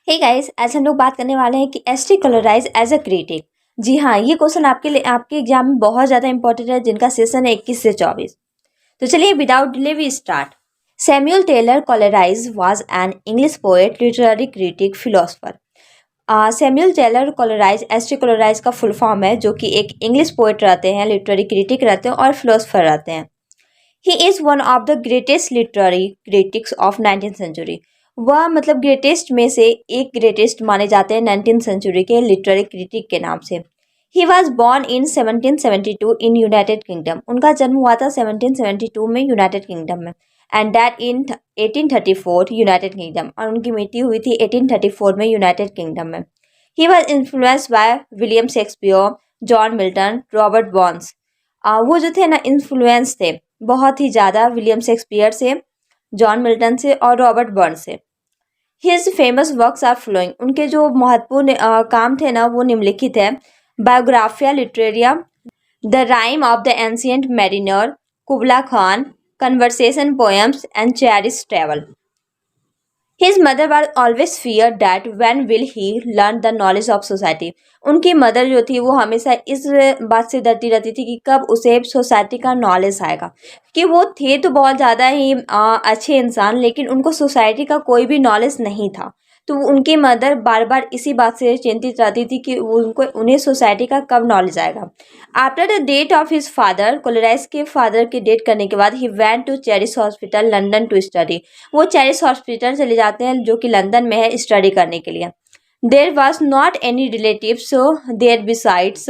Hey guys, आज हम लोग बात करने वाले हैं कि S T Coleridge as a critic. जी हाँ, ये क्वेश्चन आपके लिए आपके एग्जाम में बहुत ज़्यादा इंपॉर्टेंट है, जिनका सेशन है 21 से 24। तो चलिए without delay we start. Samuel Taylor Coleridge was an English poet, literary critic, philosopher. Samuel Taylor Coleridge S T Coleridge का फुल फॉर्म है, जो कि एक इंग्लिश पोएट रहते हैं, लिटरेरी क्रिटिक रहते हैं और फिलोसफर रहते हैं। He is one of the greatest literary critics of 19th century. वह मतलब ग्रेटेस्ट में से एक ग्रेटेस्ट माने जाते हैं 19th सेंचुरी के लिटरेरी क्रिटिक के नाम से। He was born in 1772 in United kingdom. उनका जन्म हुआ था 1772 में यूनाइटेड किंगडम में, and that in 1834 United kingdom, और उनकी मृत्यु हुई थी 1834 में यूनाइटेड किंगडम में। He was influenced by William Shakespeare, John Milton, Robert Burns. वो जो थे ना, इन्फ्लुएंस थे बहुत ही ज़्यादा विलियम शेक्सपियर से, जॉन मिल्टन से और रॉबर्ट बर्न्स से। His famous works are following. उनके जो महत्वपूर्ण काम थे ना, वो निम्नलिखित है: Biographia Literaria, the Rime of the Ancient Mariner, Kubla Khan, conversation poems and cherish travel. His mother was always feared that when will he learn the knowledge of society। उनकी मदर जो थी वो हमेशा इस बात से डरती रहती थी कि कब उसे सोसाइटी का नॉलेज आएगा, कि वो थे तो बहुत ज़्यादा ही अच्छे इंसान, लेकिन उनको सोसाइटी का कोई भी नॉलेज नहीं था। तो उनकी मदर बार बार इसी बात से चिंतित रहती थी कि उन्हें सोसाइटी का कब नॉलेज आएगा। After the death of his father, Coleridge के फादर के डेट करने के बाद, he went to Christ's hospital London to study. वो चेरिश हॉस्पिटल चले जाते हैं, जो कि लंदन में है, स्टडी करने के लिए। There was not any relatives there besides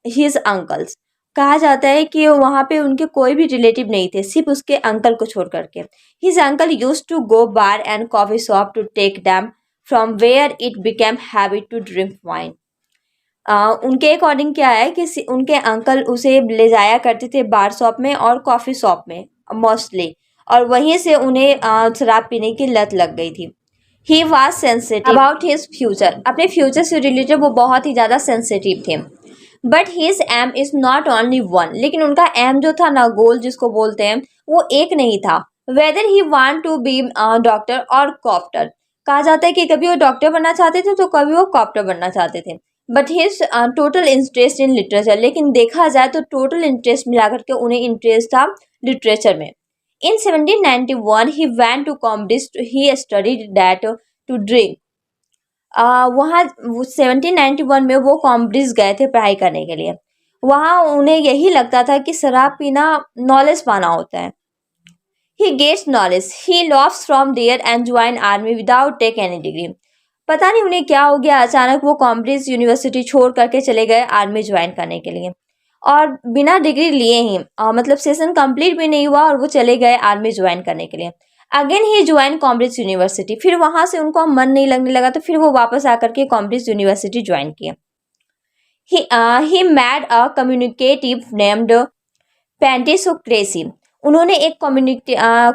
his uncles. कहा जाता है कि वहाँ पे उनके कोई भी रिलेटिव नहीं थे, सिर्फ उसके अंकल को छोड़ करके। His uncle use to go bar and coffee shop to take them from where it became habit to drink wine. उनके अकॉर्डिंग क्या है कि उनके अंकल उसे ले जाया करते थे बार शॉप में और कॉफ़ी शॉप में मोस्टली, और वहीं से उन्हें शराब पीने की लत लग गई थी। He was sensitive about his future. अपने फ्यूचर से रिलेटेड वो बहुत ही ज़्यादा सेंसिटिव थे। But his aim is not only one. लेकिन उनका एम जो था ना, गोल जिसको बोलते हैं, वो एक नहीं था। Whether he want to be doctor और कॉप्टर। कहा जाता है कि कभी वो डॉक्टर बनना चाहते थे तो कभी वो कॉप्टर बनना चाहते थे। But his total interest in literature. लेकिन देखा जाए तो टोटल इंटरेस्ट मिलाकर के उन्हें इंटरेस्ट था लिटरेचर में। In 1791 he went to Cambridge. He studied that to drink. वहाँ 1791 में वो कॉम्ब्रिज गए थे पढ़ाई करने के लिए। वहाँ उन्हें यही लगता था कि शराब पीना नॉलेज पाना होता है। He gets knowledge, he laughs from there and join army without take any degree. पता नहीं उन्हें क्या हो गया, अचानक वो कॉम्ब्रिज यूनिवर्सिटी छोड़ करके चले गए आर्मी ज्वाइन करने के लिए, और बिना डिग्री लिए ही मतलब सेशन कंप्लीट भी नहीं हुआ और वो चले गए आर्मी ज्वाइन करने के लिए। Again he join Cambridge university. फिर वहाँ से उनको मन नहीं लगने लगा, तो फिर वो वापस आकर के कॉम्ब्रिज यूनिवर्सिटी ज्वाइन किया। He made a communicative named pantisocracy. उन्होंने एक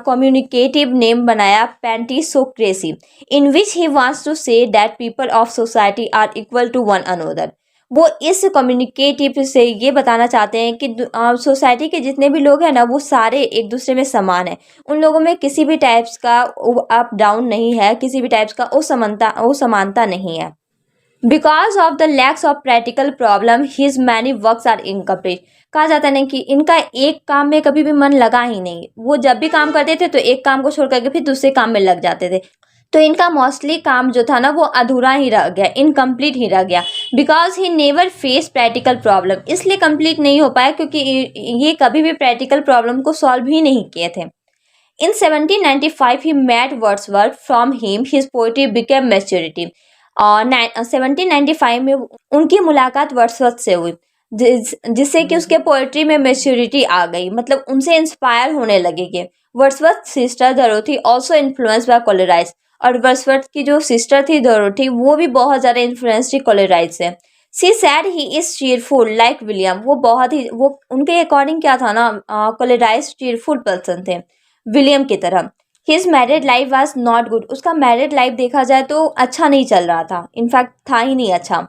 कम्युनिकेटिव नेम बनाया, pantisocracy, in which he wants to say that people of society are equal to one another. वो इस कम्युनिकेटिव से ये बताना चाहते हैं कि सोसाइटी के जितने भी लोग हैं ना, वो सारे एक दूसरे में समान है। उन लोगों में किसी भी टाइप्स का अप डाउन नहीं है, किसी भी टाइप्स का असमानता नहीं है। Because of the lacks of practical problem his many works are incomplete. कहा जाता है ना कि इनका एक काम में कभी भी मन लगा ही नहीं। वो जब भी काम करते थे तो एक काम को छोड़ करके फिर दूसरे काम में लग जाते थे। तो इनका मोस्टली काम जो था ना, वो अधूरा ही रह गया, इनकम्प्लीट ही रह गया। Because he never face practical problem. इसलिए कंप्लीट नहीं हो पाया क्योंकि ये कभी भी प्रैक्टिकल प्रॉब्लम को सॉल्व ही नहीं किए थे। In 1795 he met Wordsworth. From him his poetry became maturity. और 1795 में उनकी मुलाकात वर्ड्सवर्थ से हुई, जिससे कि उसके पोएट्री में मैच्योरिटी आ गई, मतलब उनसे इंस्पायर होने लगे। कि Wordsworth sister Dorothy also influence by Coleridge. और वर्ड्सवर्थ की जो सिस्टर थी डोरोथी, वो भी बहुत ज़्यादा इन्फ्लुएंस थी कोलराइज से। She said he is cheerful like William. वो बहुत ही, वो उनके अकॉर्डिंग क्या था ना, कोलराइज चीयरफुल पर्सन थे विलियम की तरह। His married life was not good. उसका मैरिड लाइफ देखा जाए तो अच्छा नहीं चल रहा था, इनफैक्ट था ही नहीं अच्छा।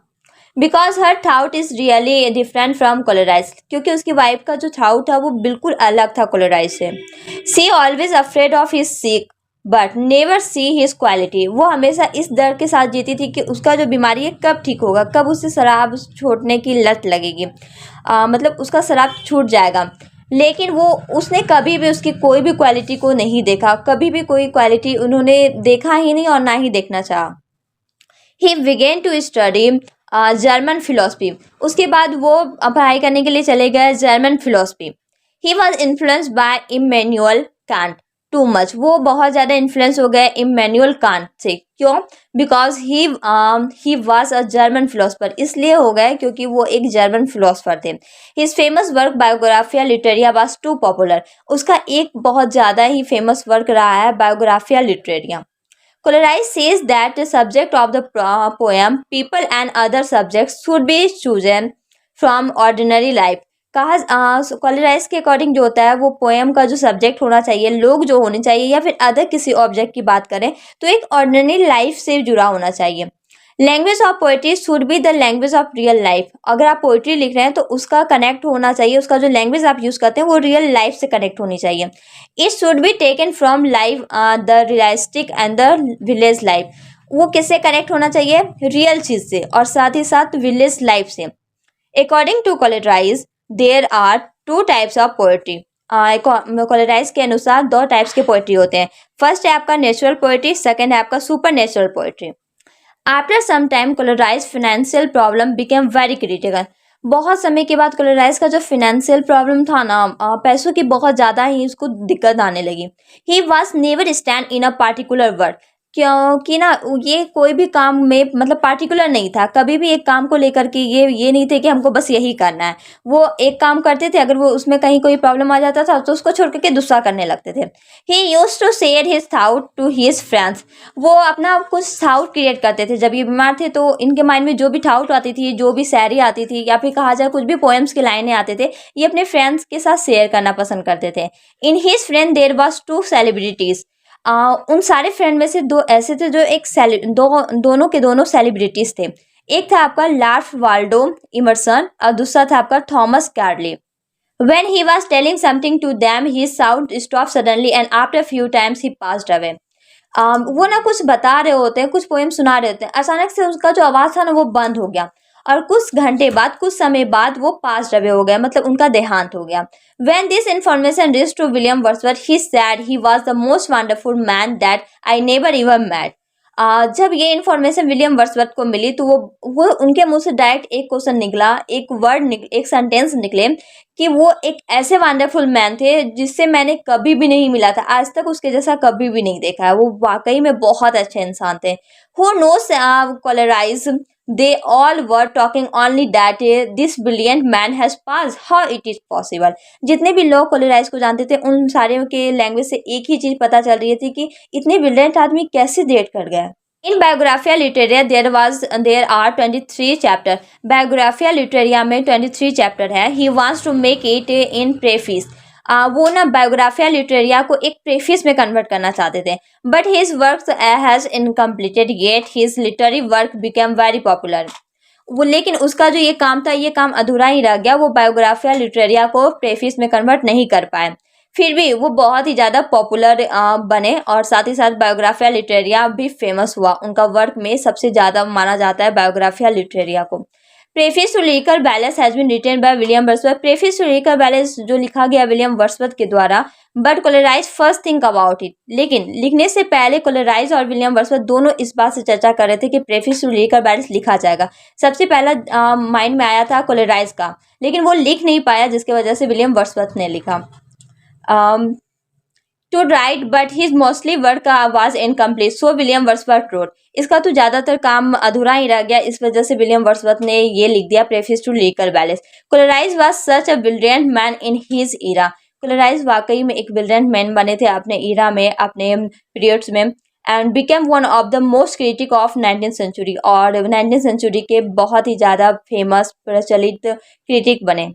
Because her thought is really different from Coleridge. क्योंकि उसकी वाइफ का जो थाउट था वो बिल्कुल अलग था कोलराइज से। She always afraid of his sick but never see his quality. वो हमेशा इस डर के साथ जीती थी कि उसका जो बीमारी है कब ठीक होगा, कब उसे शराब छोड़ने की लत लगेगी, मतलब उसका शराब छूट जाएगा। लेकिन वो उसने कभी भी उसकी कोई भी क्वालिटी को नहीं देखा, कभी भी कोई क्वालिटी उन्होंने देखा ही नहीं और ना ही देखना चाहा। He began to study German philosophy. उसके बाद वो पढ़ाई करने के लिए चले गए German philosophy. He was influenced by Immanuel Kant too much. वो बहुत ज़्यादा इन्फ्लुएंस हो गए इमैनुअल कांट से। क्यों? Because he was a German philosopher. इसलिए हो गए क्योंकि वो एक जर्मन फिलोसफर थे। His famous work Biographia Literaria was too popular. उसका एक बहुत ज़्यादा ही फेमस वर्क रहा है Biographia Literaria. Coleridge says that the subject of the poem, people and other subjects should be chosen from ordinary life. कहा कोलेराइज के अकॉर्डिंग जो होता है वो पोएम का जो सब्जेक्ट होना चाहिए, लोग जो होने चाहिए या फिर अदर किसी ऑब्जेक्ट की बात करें तो एक ऑर्डिनरी लाइफ से जुड़ा होना चाहिए। Language of poetry should be the language of real life. अगर आप पोइट्री लिख रहे हैं तो उसका कनेक्ट होना चाहिए, उसका जो लैंग्वेज आप यूज़ करते हैं वो रियल लाइफ से कनेक्ट होनी चाहिए। It should be taken from life the realistic and the village life. वो किससे कनेक्ट होना चाहिए? रियल चीज़ से और साथ ही साथ विलेज लाइफ से। According to Coleridge there are two types of poetry. Coleridge के अनुसार दो टाइप्स के पोइट्री होते हैं। फर्स्ट है आपका नेचुरल पोइट्री, सेकेंड है आपका supernatural poetry. After some time Coleridge financial problem became very critical. बहुत समय के बाद कोलेराइज का जो फाइनेंशियल प्रॉब्लम था ना, पैसों की बहुत ज़्यादा ही उसको दिक्कत आने लगी। He was never stand in a particular work. क्योंकि ना ये कोई भी काम में मतलब पार्टिकुलर नहीं था, कभी भी एक काम को लेकर के ये नहीं थे कि हमको बस यही करना है। वो एक काम करते थे, अगर वो उसमें कहीं कोई प्रॉब्लम आ जाता था तो उसको छोड़ करके दूसरा करने लगते थे। He used to share his thought to his friends. वो अपना कुछ थाउट क्रिएट करते थे। जब ये बीमार थे तो इनके माइंड में जो भी थाउट आती थी, जो भी शायरी आती थी या फिर कहा जाए कुछ भी पोएम्स की लाइनें आते थे, ये अपने फ्रेंड्स के साथ शेयर करना पसंद करते थे। In his friend there was two celebrities. उन सारे फ्रेंड में से दो ऐसे थे जो दोनों के दोनों सेलिब्रिटीज थे। एक था आपका लार्फ वाल्डो इमर्सन और दूसरा था आपका Thomas कार्ली। When he was telling something to them, his sound stopped suddenly and after a few times he passed away. वो ना कुछ बता रहे होते हैं, कुछ पोएम सुना रहे होते हैं, अचानक से उसका जो आवाज़ था ना वो बंद हो गया और कुछ घंटे बाद, कुछ समय बाद वो पास अवे हो गया, मतलब उनका देहांत हो गया। When this information reached to William Wordsworth, he said he was the most wonderful man that I never even met. जब ये इन्फॉर्मेशन विलियम वर्ड्सवर्थ को मिली तो वो उनके मुंह से डायरेक्ट एक क्वेश्चन निकला, एक वर्ड एक सेंटेंस निकले कि वो एक ऐसे वंडरफुल मैन थे जिससे मैंने कभी भी नहीं मिला था, आज तक उसके जैसा कभी भी नहीं देखा है। वो वाकई में बहुत अच्छे इंसान थे। Who knows Coleridge, they all were talking only that this brilliant man has passed, how it is possible। जितने भी लोग कोलेराइज को जानते थे उन सारे के लैंग्वेज से एक ही चीज पता चल रही थी कि इतने ब्रिलियंट आदमी कैसे डेट कर गए। In Biographia Literaria there are 23 chapter. Biographia Literaria में 23 चैप्टर है। He wants to make it in preface. वो ना बायोग्राफिया लिटरेरिया को एक प्रेफिस में कन्वर्ट करना चाहते थे, but his work has incompleted yet his literary work became very popular. वो लेकिन उसका जो ये काम था ये काम अधूरा ही रह गया। वो बायोग्राफिया लिटरेरिया को प्रेफिस में कन्वर्ट नहीं कर पाए, फिर भी वो बहुत ही ज़्यादा पॉपुलर बने और साथ ही साथ बायोग्राफिया लिटरेरिया भी फेमस हुआ। उनका वर्क में सबसे ज़्यादा माना जाता है बायोग्राफिया लिटरेरिया को। Preface to lyrical ballads has been written by William Wordsworth. Preface to lyrical ballads जो लिखा गया विलियम वर्ड्सवर्थ के द्वारा, but Coleridge first think about it. लेकिन लिखने से पहले कोलेराइज और विलियम वर्ड्सवर्थ दोनों इस बात से चर्चा कर रहे थे कि प्रेफिस टू लिरिकल बैलेंस लिखा जाएगा। सबसे पहला माइंड में आया था कोलेराइज का, लेकिन वो लिख नहीं पाया जिसकी वजह से विलियम वर्ड्सवर्थ ने लिखा। To write but his mostly work was incomplete, so William Wordsworth wrote. इसका तो ज़्यादातर काम अधूरा ही रह गया, इस वजह से विलियम वर्ड्सवर्थ ने ये लिख दिया preface to lyrical ballads. Coleridge was such a brilliant man in his era. Coleridge वाकई में एक ब्रिलियंट मैन बने थे अपने ईरा में, अपने पीरियड्स में, and became one of the most critic of 19th century. और 19th सेंचुरी के बहुत ही ज़्यादा फेमस प्रचलित क्रिटिक बने।